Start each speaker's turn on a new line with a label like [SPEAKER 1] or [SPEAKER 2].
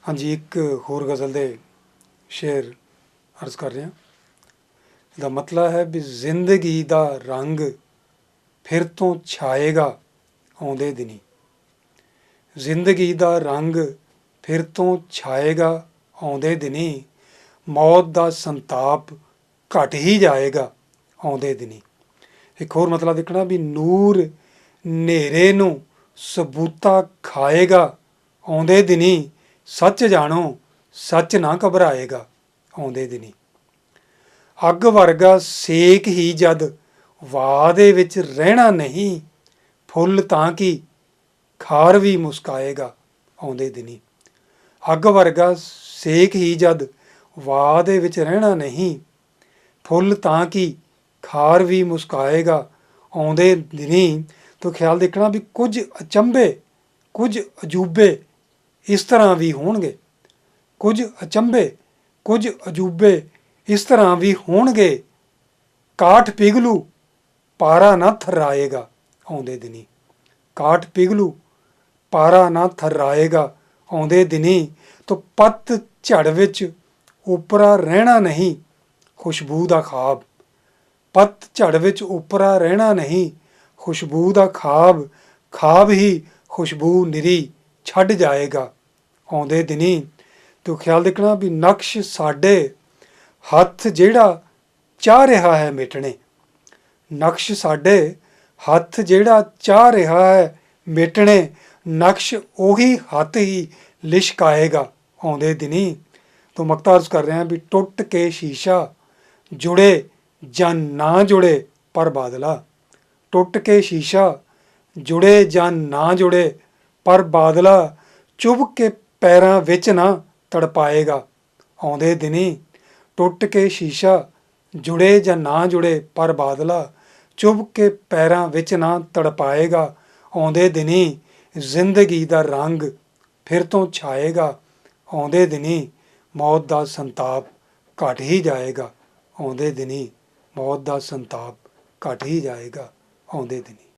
[SPEAKER 1] हाँ जी, एक होर गज़ल दे शेर अर्ज़ कर रहे हैं। ਇਹਦਾ ਮਤਲਬ ਹੈ ਵੀ ਜ਼ਿੰਦਗੀ ਦਾ ਰੰਗ ਫਿਰ ਤੋਂ ਛਾਏਗਾ ਆਉਂਦੇ ਦਿਨੀ। ਜ਼ਿੰਦਗੀ ਦਾ ਰੰਗ ਫਿਰ ਤੋਂ ਛਾਏਗਾ ਆਉਂਦੇ ਦਿਨੀ। ਮੌਤ ਦਾ ਸੰਤਾਪ ਘਟ ਹੀ ਜਾਏਗਾ ਆਉਂਦੇ ਦਿਨੀ। ਇੱਕ ਹੋਰ ਮਤਲਬ ਦੇਖਣਾ ਵੀ ਨੂਰ ਹਨੇਰੇ ਨੂੰ ਸਬੂਤਾ ਖਾਏਗਾ ਆਉਂਦੇ ਦਿਨੀ। ਸੱਚ ਜਾਣੋ ਸੱਚ ਨਾ ਘਬਰਾਏਗਾ ਆਉਂਦੇ ਦਿਨੀ। ਅੱਗ ਵਰਗਾ ਸੇਕ ਹੀ ਜਦ ਵਾਹ ਦੇ ਵਿੱਚ ਰਹਿਣਾ ਨਹੀਂ। ਫੁੱਲ ਤਾਂ ਕਿ ਖਾਰ ਵੀ ਮੁਸਕਾਏਗਾ ਆਉਂਦੇ ਦਿਨੀ। ਅੱਗ ਵਰਗਾ ਸੇਕ ਹੀ ਜਦ ਵਾਹ ਦੇ ਵਿੱਚ ਰਹਿਣਾ ਨਹੀਂ। ਫੁੱਲ ਤਾਂ ਕਿ ਖਾਰ ਵੀ ਮੁਸਕਾਏਗਾ ਆਉਂਦੇ ਦਿਨੀ। ਤੋਂ ਖਿਆਲ ਦੇਖਣਾ ਵੀ ਕੁਝ ਅਚੰਭੇ ਕੁਝ ਅਜੂਬੇ ਇਸ ਤਰ੍ਹਾਂ ਵੀ ਹੋਣਗੇ। ਕੁਝ ਅਚੰਭੇ ਕੁਝ ਅਜੂਬੇ ਇਸ ਤਰ੍ਹਾਂ ਵੀ ਹੋਣਗੇ। ਕਾਠ ਪਿਘਲੂ ਪਾਰਾ ਨਾ ਥਰਾਏਗਾ ਆਉਂਦੇ ਦਿਨੀ। ਕਾਠ ਪਿਘਲੂ ਪਾਰਾ ਨਾ ਥਰਾਏਗਾ ਆਉਂਦੇ ਦਿਨੀ। ਤੋਂ ਪੱਤ ਝੜ ਵਿੱਚ ਉਪਰਾ ਰਹਿਣਾ ਨਹੀਂ ਖੁਸ਼ਬੂ ਦਾ ਖਾਬ। ਪੱਤ ਝੜ ਵਿੱਚ ਉਪਰਾ ਰਹਿਣਾ ਨਹੀਂ ਖੁਸ਼ਬੂ ਦਾ ਖਾਬ। ਖਾਬ ਹੀ ਖੁਸ਼ਬੂ ਨਿਰੀ ਛੱਡ ਜਾਏਗਾ ਆਉਂਦੇ ਦਿਨੀ। ਤੋ ਖਿਆਲ ਦੇਖਣਾ ਵੀ ਨਕਸ਼ ਸਾਡੇ ਹੱਥ ਜਿਹੜਾ ਚਾਹ ਰਿਹਾ ਹੈ ਮਿਟਣੇ। ਨਕਸ਼ ਸਾਡੇ ਹੱਥ ਜਿਹੜਾ ਚਾਹ ਰਿਹਾ ਹੈ ਮਿਟਣੇ। ਨਕਸ਼ ਉਹੀ ਹੱਥ ਹੀ ਲਿਸ਼ਕਾਏਗਾ ਆਉਂਦੇ ਦਿਨੀ। ਤੋਂ ਮਕਤਾ ਅਰਜ਼ ਕਰ ਰਹੇ ਹਾਂ ਵੀ ਟੁੱਟ ਕੇ ਸ਼ੀਸ਼ਾ ਜੁੜੇ ਜਾਂ ਨਾ ਜੁੜੇ ਪਰ ਬਾਦਲਾ। ਟੁੱਟ ਕੇ ਸ਼ੀਸ਼ਾ ਜੁੜੇ ਜਾਂ ਨਾ ਜੁੜੇ ਪਰ ਬਾਦਲਾ। ਚੁੱਭ ਕੇ ਪੈਰਾਂ ਵਿੱਚ ਨਾ ਤੜਪਾਏਗਾ ਆਉਂਦੇ ਦਿਨੀ। ਟੁੱਟ ਕੇ ਸ਼ੀਸ਼ਾ ਜੁੜੇ ਜਾਂ ਨਾ ਜੁੜੇ ਪਰ ਬਾਦਲਾ। ਚੁੱਭ ਕੇ ਪੈਰਾਂ ਵਿੱਚ ਨਾ ਤੜਪਾਏਗਾ ਆਉਂਦੇ ਦਿਨੀ। ਜ਼ਿੰਦਗੀ ਦਾ ਰੰਗ ਫਿਰ ਤੋਂ ਛਾਏਗਾ ਆਉਂਦੇ ਦਿਨੀ। ਮੌਤ ਦਾ ਸੰਤਾਪ ਘਟ ਹੀ ਜਾਏਗਾ ਆਉਂਦੇ ਦਿਨੀ। ਮੌਤ ਦਾ ਸੰਤਾਪ ਘਟ ਹੀ ਜਾਏਗਾ ਆਉਂਦੇ ਦਿਨੀ।